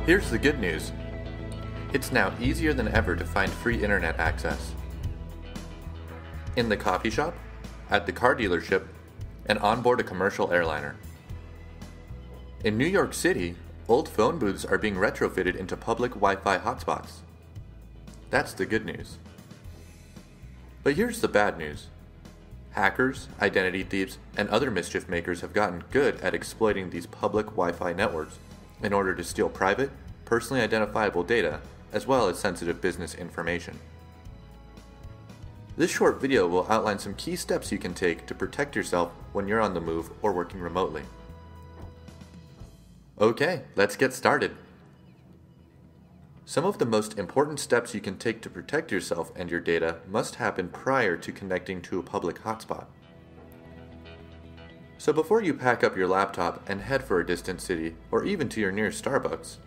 Here's the good news. It's now easier than ever to find free internet access. In the coffee shop, at the car dealership, and on board a commercial airliner. In New York City, old phone booths are being retrofitted into public Wi-Fi hotspots. That's the good news. But here's the bad news. Hackers, identity thieves, and other mischief makers have gotten good at exploiting these public Wi-Fi networks in order to steal private, personally identifiable data, as well as sensitive business information. This short video will outline some key steps you can take to protect yourself when you're on the move or working remotely. Okay, let's get started. Some of the most important steps you can take to protect yourself and your data must happen prior to connecting to a public hotspot. So before you pack up your laptop and head for a distant city, or even to your nearest Starbucks,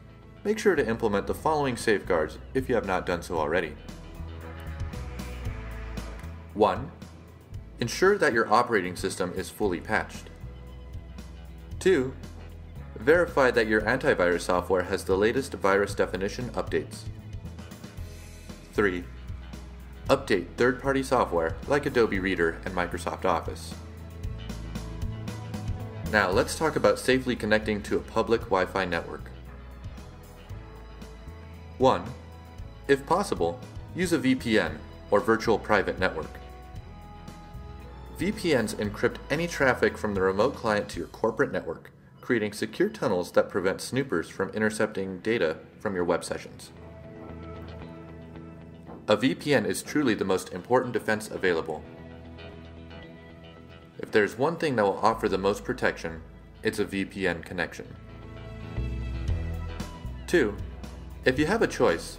make sure to implement the following safeguards if you have not done so already. 1. Ensure that your operating system is fully patched. 2. Verify that your antivirus software has the latest virus definition updates. 3. Update third-party software like Adobe Reader and Microsoft Office. Now let's talk about safely connecting to a public Wi-Fi network. 1. If possible, use a VPN or virtual private network. VPNs encrypt any traffic from the remote client to your corporate network, creating secure tunnels that prevent snoopers from intercepting data from your web sessions. A VPN is truly the most important defense available. If there's one thing that will offer the most protection, it's a VPN connection. 2. If you have a choice,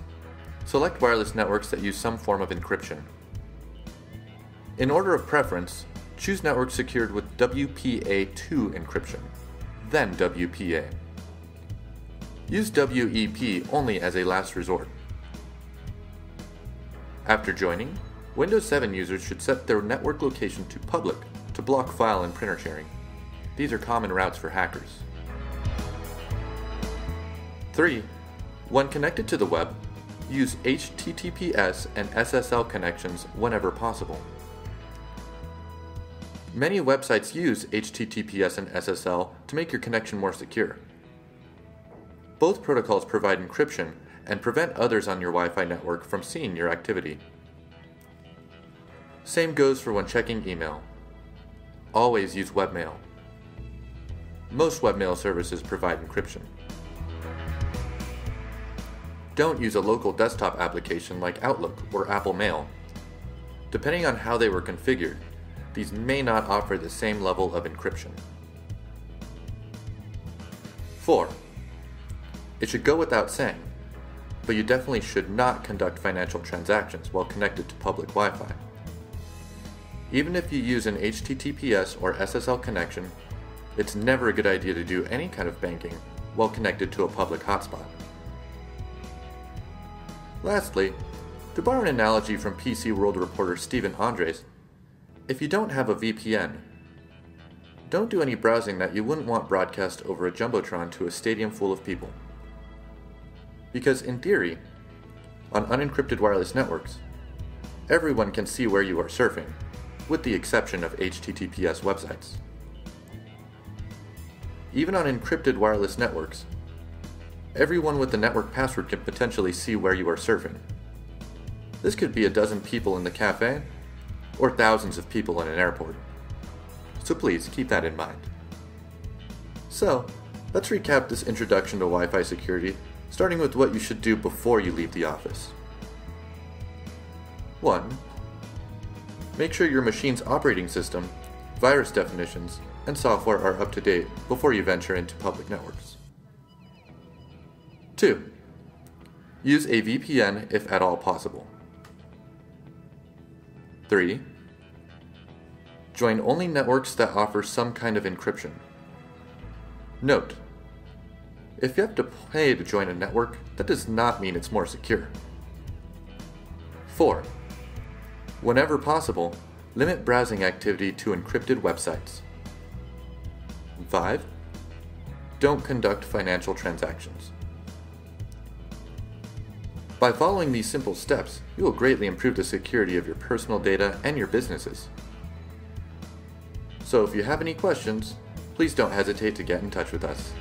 select wireless networks that use some form of encryption. In order of preference, choose networks secured with WPA2 encryption, then WPA. Use WEP only as a last resort. After joining, Windows 7 users should set their network location to public to block file and printer sharing. These are common routes for hackers. 3. When connected to the web, use HTTPS and SSL connections whenever possible. Many websites use HTTPS and SSL to make your connection more secure. Both protocols provide encryption and prevent others on your Wi-Fi network from seeing your activity. Same goes for when checking email. Always use webmail. Most webmail services provide encryption. Don't use a local desktop application like Outlook or Apple Mail. Depending on how they were configured, these may not offer the same level of encryption. 4. It should go without saying, but you definitely should not conduct financial transactions while connected to public Wi-Fi. Even if you use an HTTPS or SSL connection, it's never a good idea to do any kind of banking while connected to a public hotspot. Lastly, to borrow an analogy from PC World reporter Stephen Andres, if you don't have a VPN, don't do any browsing that you wouldn't want broadcast over a jumbotron to a stadium full of people. Because in theory, on unencrypted wireless networks, everyone can see where you are surfing, with the exception of HTTPS websites. Even on encrypted wireless networks, everyone with the network password can potentially see where you are surfing. This could be a dozen people in the cafe, or thousands of people in an airport. So please keep that in mind. So, let's recap this introduction to Wi-Fi security, starting with what you should do before you leave the office. 1. Make sure your machine's operating system, virus definitions, and software are up to date before you venture into public networks. 2. Use a VPN if at all possible. 3. Join only networks that offer some kind of encryption. Note: if you have to pay to join a network, that does not mean it's more secure. 4. Whenever possible, limit browsing activity to encrypted websites. 5. Don't conduct financial transactions. By following these simple steps, you will greatly improve the security of your personal data and your businesses. So if you have any questions, please don't hesitate to get in touch with us.